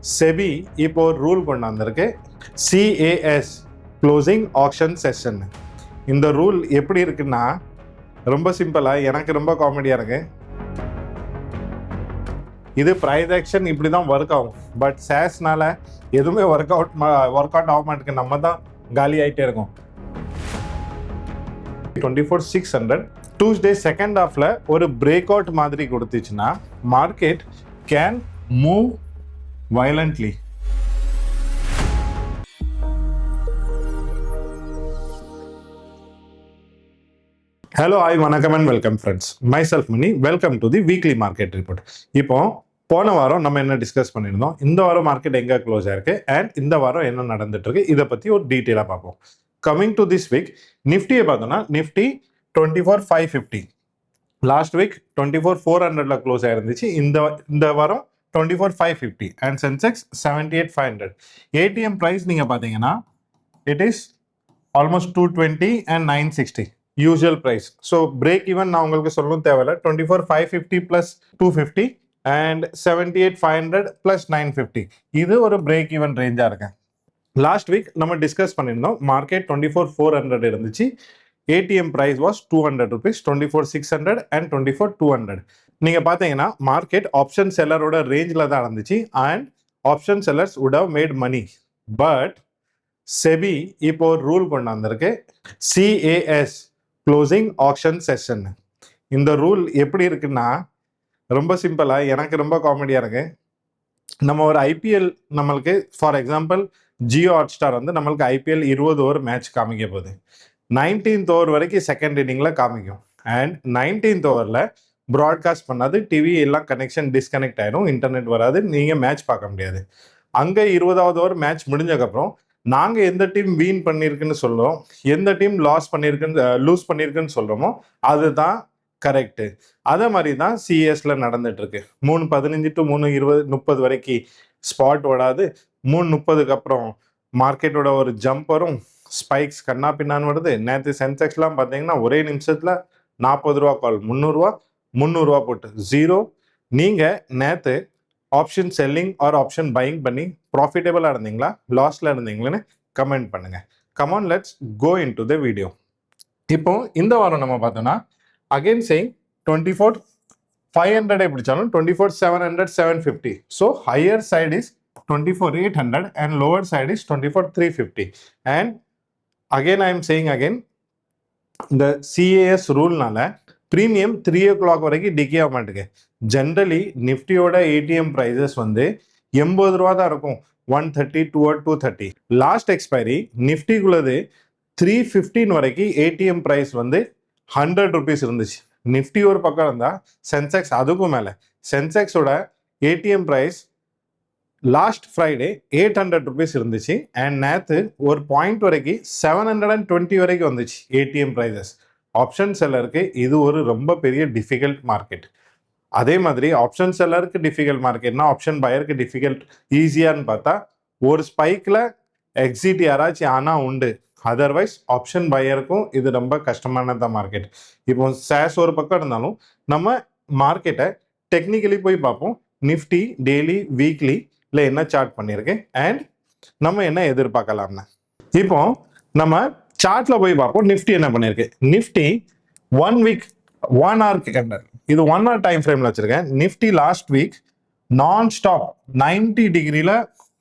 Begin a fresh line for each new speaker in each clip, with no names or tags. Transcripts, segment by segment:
SEBI இப்போ ஒரு rule கொண்டு வந்திருக்கு, CAS Closing Auction Session. இந்த ரூல் எப்படி இருக்குன்னா ரொம்ப சிம்பிளா, எனக்கு ரொம்ப காமெடியா இருக்கு. இது பிரைஸ் ஆக்ஷன் இப்படி தான் ஒர்க் ஆகும், பட் சேஸ்னால எதுவுமே ஒர்க் அவுட் ஆக மாட்டேங்குது. நம்ம தான் காலி ஆகிட்டே இருக்கும். 24,600 Tuesday செகண்ட் ஹாஃப்ல ஒரு பிரேக் அவுட் மாதிரி கொடுத்துச்சுன்னா market can move violently. Hello, hi, வணக்கம் and welcome friends. Myself Mani, welcome to the weekly market report. இப்போ போன வாரம் நம்ம என்ன டிஸ்கஸ் பண்ணியிருந்தோம், இந்த வாரம் மார்க்கெட் எங்க க்ளோஸ் ஆயிருக்கு அண்ட் இந்த வாரம் என்ன நடந்துட்டு இருக்கு, இதை பத்தி ஒரு டீட்டெயிலா பார்ப்போம். கமிங் டு திஸ் வீக், நிஃப்டியை பார்த்தோம்னா நிஃப்டி 24,550, லாஸ்ட் வீக் 24,400ல க்ளோஸ் ஆயிருந்துச்சு. இந்த வாரம் 24,550 and Sensex 78,500. ATM price நீங்க பாத்தீங்கன்னா it is almost 220 and 960 usual price. So break even நான் உங்களுக்கு சொல்லணும் தேவையில்ல. 24,550 plus 250 and 78,500 plus 950. இது ஒரு break even ரேஞ்சா இருக்கு. லாஸ்ட் வீக் நம்ம டிஸ்கஸ் பண்ணியிருந்தோம், மார்க்கெட் 24,400 இருந்துச்சு. ATM price was 200 rupees, 24,600 and 24,200. நீங்க பாத்தீங்கன்னா மார்க்கெட் ஆப்ஷன் செல்லரோட ரேஞ்சில் தான் இருந்துச்சு and option sellers would have made money. But SEBI இப்போ ஒரு ரூல் கொண்டு வந்திருக்கு, CAS Closing Auction Session. இந்த ரூல் எப்படி இருக்குன்னா ரொம்ப சிம்பிளா, எனக்கு ரொம்ப காமெடியா இருக்கு. நம்ம ஒரு IPL, நம்மளுக்கு ஃபார் எக்ஸாம்பிள் ஜியோ ஹாட்ஸ்டார் வந்து நம்மளுக்கு IPL 20 ஓவர் மேட்ச் காமிக்க போகுது. 19th ஓவர் வரைக்கும் செகண்ட் இன்னிங்ல காமிக்கும் அண்ட் 19th ஓவரில் ப்ராட்காஸ்ட் பண்ணாது, டிவி எல்லாம் கனெக்ஷன் டிஸ்கனெக்ட் ஆயிடும், இன்டர்நெட் வராது, நீங்கள் மேட்ச் பார்க்க முடியாது. அங்கே 20வது ஓவர் மேட்ச் முடிஞ்சக்கப்புறம் நாங்கள் எந்த டீம் வீன் பண்ணியிருக்குன்னு சொல்கிறோம், எந்த டீம் லூஸ் பண்ணியிருக்குன்னு சொல்கிறோமோ அதுதான் கரெக்டு. அதே மாதிரி தான் சிஎஸ்ல நடந்துட்டு இருக்கு. 3:15 to 3:20 வரைக்கும் ஸ்பாட் ஓடாது. 3:30க்கு அப்புறம் மார்க்கெட்டோட ஒரு ஜம்ப் வரும், ஸ்பைக்ஸ் கண்ணா பின்னான்னு வருது. நேற்று சென்செக்ஸ்லாம் பார்த்தீங்கன்னா ஒரே நிமிஷத்தில் 40 ரூபா கால், 300 ரூபா போட்டு ஜீரோ. நீங்கள் நேற்று option selling or option buying பண்ணி ப்ராஃபிட்டபிளாக இருந்தீங்களா, லாஸ்ல இருந்தீங்களான்னு கமெண்ட் பண்ணுங்க. Come on, let's go into the video. இப்போ இந்த வாரம் நம்ம பார்த்தோம்னா அகைன் சேயிங் 24,500 பிடிச்சாலும் 24,700, 750. So higher side is 24,800 and lower side is 24,350. And again I am saying again, இந்த CAS ரூல்னால ப்ரீமியம் 3 o'clock வரைக்கும் டிகே ஆக மாட்டேங்க. ஜென்ரலி நிஃப்டியோட ATM ப்ரைஸஸ் வந்து 80 ரூபா தான் இருக்கும், 130, 230. லாஸ்ட் எக்ஸ்பைரி நிஃப்டிக்குள்ளது 315 வரைக்கும் ATM ப்ரைஸ் வந்து 100 rupees இருந்துச்சு. நிஃப்டி ஒரு பக்கம் இருந்தால் சென்செக்ஸ் அதுக்கும் மேலே. சென்செக்ஸோட ATM price last Friday 800 rupees இருந்துச்சு அண்ட் நேற்று ஒரு பாயிண்ட் வரைக்கும் 720 வரைக்கும் வந்துச்சு ATM ப்ரைஸஸ். ஆப்ஷன் செல்லருக்கு இது ஒரு ரொம்ப பெரிய டிஃபிகல்ட் மார்க்கெட். அதே மாதிரி ஆப்ஷன் செல்லருக்கு டிஃபிகல்ட் மார்க்கெட்னா ஆப்ஷன் பையருக்கு டிஃபிகல்ட் ஈஸியான்னு பார்த்தா ஒரு ஸ்பைக்கில் எக்ஸிட் யாராச்சும் ஆனால் உண்டு, அதர்வைஸ் ஆப்ஷன் பையருக்கும் இது ரொம்ப கஷ்டமானதான் மார்க்கெட். இப்போ சேஸ் ஒரு பக்கம் இருந்தாலும் நம்ம மார்க்கெட்டை டெக்னிக்கலி போய் பார்ப்போம். நிஃப்டி டெய்லி வீக்லி இல்லை என்ன சார்ட் பண்ணியிருக்கேன் அண்ட் நம்ம என்ன எதிர்பார்க்கலாம்னா இப்போ நம்ம சார்ட்ல போய் பார்ப்போம். நிஃப்டி என்ன பண்ணியிருக்கு, நிஃப்டி 1 week 1 hour கேண்டல், இது 1 hour டைம் ஃப்ரேம்ல வச்சிருக்கேன். நிஃப்டி லாஸ்ட் வீக் நான் ஸ்டாப் 90 டிகிரியில்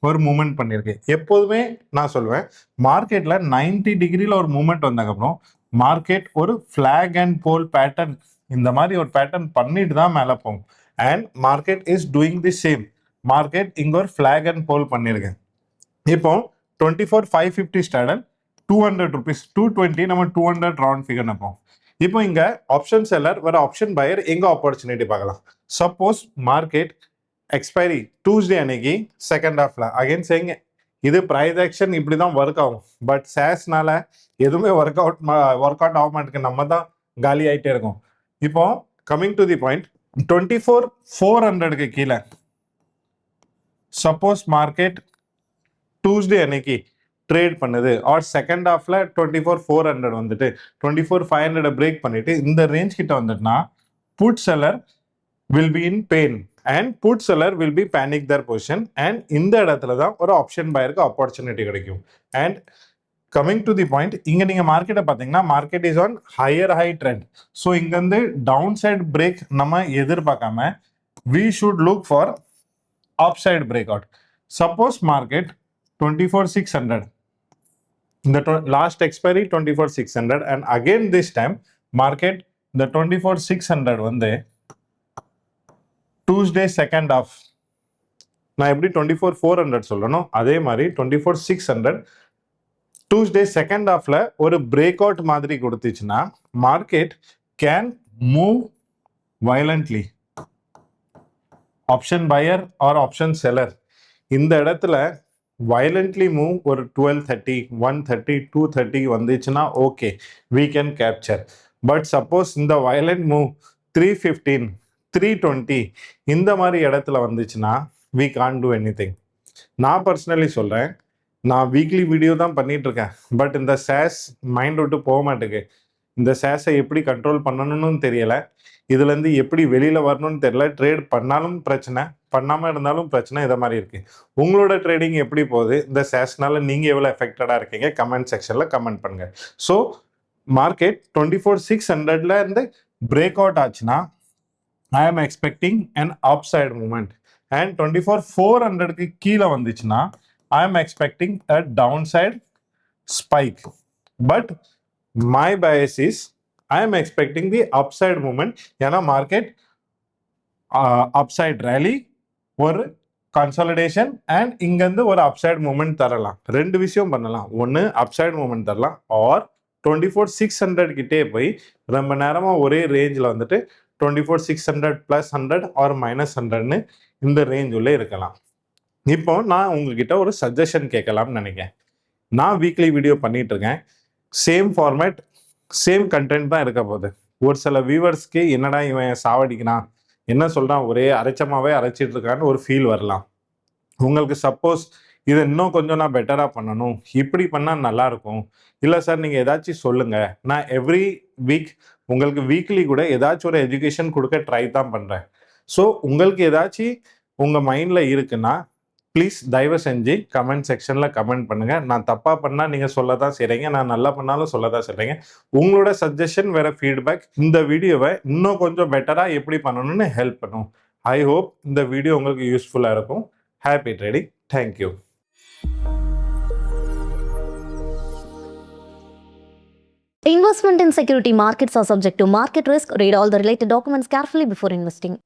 ஒரு மூமெண்ட் பண்ணியிருக்கு. எப்போதுமே நான் சொல்லுவேன், மார்க்கெட்ல 90 டிகிரியில் ஒரு மூமெண்ட் வந்ததுக்கப்புறம் மார்க்கெட் ஒரு ஃபிளாக் அண்ட் போல் பேட்டர்ன், இந்த மாதிரி ஒரு பேட்டர்ன் பண்ணிட்டு தான் மேலே போகும். And market is doing the same. Market இங்க ஒரு ஃபிளாக் அண்ட் போல் பண்ணியிருக்கேன். இப்போ 24,550 ஸ்டாண்டர்ட் 200 rupees, 220 நம்ம 200 ரவுண்ட் ஃபிகர் நினைப்போம். இப்போ இங்க ஆப்ஷன் செல்லர் வர ஆப்ஷன் பையர் எங்க ஆப்பர்ச்சுனிட்டி பார்க்கலாம். சப்போஸ் மார்க்கெட் எக்ஸ்பைரி டியூஸ்டே அன்னைக்கு செகண்ட் ஹாஃப்ல அகைன் செய்யுங்க, இது பிரைஸ் ஆக்ஷன் இப்படி தான் ஒர்க் ஆகும், பட் சேஸ்னால எதுவுமே ஒர்க் அவுட் ஆக மாட்டேங்குது. நம்ம தான் காலி ஆகிட்டே இருக்கும். இப்போ கமிங் டு தி பாயிண்ட், 24,400க்கு கீழே சப்போஸ் மார்க்கெட் டியூஸ்டே அன்னைக்கு ட்ரேட் பண்ணுது ஆர் செகண்ட் ஹாஃப்ல 24,400 வந்துட்டு 24,500 பிரேக் பண்ணிட்டு இந்த ரேஞ்ச் கிட்ட வந்துட்டுனா put seller will be in pain and put seller will be panic their position. And இந்த இடத்துல தான் ஒரு ஆப்ஷன் பையருக்கு ஆப்பர்ச்சுனிட்டி கிடைக்கும். And coming to the point, இங்க நீங்க மார்க்கெட்டை பார்த்தீங்கன்னா market is on higher high trend. So இங்க வந்து டவுன் சைட் பிரேக் நம்ம எதிர்பார்க்காம we should look for upside breakout. Suppose market 24,600, the last expiry 24,600, and again this time market the 24,600 வந்து Tuesday second half, நான் எப்படி 24,400 சொல்லணும் அதே மாதிரி 24,600 Tuesday second halfல ஒரு breakout மாதிரி கொடுத்துச்சுன்னா market can move violently. Option pier R option seller இந்த இடத்துல வயலண்ட்லி மூவ் ஒரு 1230, 130, 230 வந்துச்சுன்னா okay, we can capture. But suppose இந்த வயலண்ட் மூவ் 315, 320 இந்த மாதிரி இடத்துல வந்துச்சுன்னா we can't do anything. நான் பர்சனலி சொல்கிறேன், நான் வீக்லி வீடியோ தான் பண்ணிட்டு இருக்கேன். பட் இந்த சேஸ் மைண்ட் விட்டு போக மாட்டேங்குது. இந்த சேஸை எப்படி கண்ட்ரோல் பண்ணணும்னு தெரியல, இதுலேருந்து எப்படி வெளியில் வரணும்னு தெரியல. ட்ரேட் பண்ணாலும் பிரச்சனை, பண்ணாமல் இருந்தாலும் பிரச்சனை. இதை மாதிரி இருக்குது. உங்களோட ட்ரேடிங் எப்படி போகுது? இந்த சேஸ்னால நீங்கள் எவ்வளோ எஃபெக்டடாக இருக்கீங்க? கமெண்ட் செக்ஷனில் கமெண்ட் பண்ணுங்கள். ஸோ மார்க்கெட் 24,600ல இருந்து பிரேக் அவுட் ஆச்சுன்னா I am expecting an upside movement. And 24,400க்கு கீழே வந்துச்சுன்னா I am expecting a downside spike. But my bias is I am expecting the upside movement. ஏன்னா market upside rally, ஒரு consolidation and இங்கேருந்து ஒரு upside moment தரலாம். ரெண்டு விஷயம் பண்ணலாம். ஒன்று அப்சைட் மூமெண்ட் தரலாம், ஆர் 24,600 கிட்டே போய் ரொம்ப நேரமாக ஒரே ரேஞ்சில் வந்துட்டு 24,600 + 100 ஆர் -100ன்னு இந்த ரேஞ்ச் உள்ளே இருக்கலாம். இப்போ நான் உங்ககிட்ட ஒரு சஜஷன் கேட்கலாம்னு நினைக்கிறேன். நான் வீக்லி வீடியோ பண்ணிட்டு இருக்கேன். சேம் ஃபார்மேட், சேம் கண்டென்ட் தான் இருக்க போகுது. ஒரு சில வியூவர்ஸ்க்கு என்னடா இவன் சாவடிக்கிறான், என்ன சொல்கிறான், ஒரே அரைச்சமாகவே அரைச்சிட்டு இருக்கான்னு ஒரு ஃபீல் வரலாம். உங்களுக்கு சப்போஸ் இதை இன்னும் கொஞ்சம் நான் பெட்டராக பண்ணணும், இப்படி பண்ணால் நல்லாயிருக்கும், இல்லை சார் நீங்கள் ஏதாச்சும் சொல்லுங்கள், நான் எவ்ரி வீக் உங்களுக்கு வீக்லி கூட ஏதாச்சும் ஒரு எஜுகேஷன் கொடுக்க ட்ரை தான் பண்ணுறேன். ஸோ உங்களுக்கு ஏதாச்சும் உங்கள் மைண்டில் இருக்குன்னா ப்ளீஸ் தயவு செஞ்சு கமெண்ட் செக்ஷனில் கமெண்ட் பண்ணுங்கள். நான் தப்பாக பண்ணால் நீங்கள் சொல்ல தான் செய்கிறீங்க, நான் நல்லா பண்ணாலும் சொல்ல தான் செய்கிறீங்க. உங்களோட சஜஷன் வேறு ஃபீட்பேக் இந்த வீடியோவை இன்னும் கொஞ்சம் பெட்டராக எப்படி பண்ணணும்னு ஹெல்ப் பண்ணும். ஐ ஹோப் இந்த வீடியோ உங்களுக்கு யூஸ்ஃபுல்லாக இருக்கும். Happy trading. Thank you.
Investment in security markets are subject to market risk. Read all the related documents carefully before investing.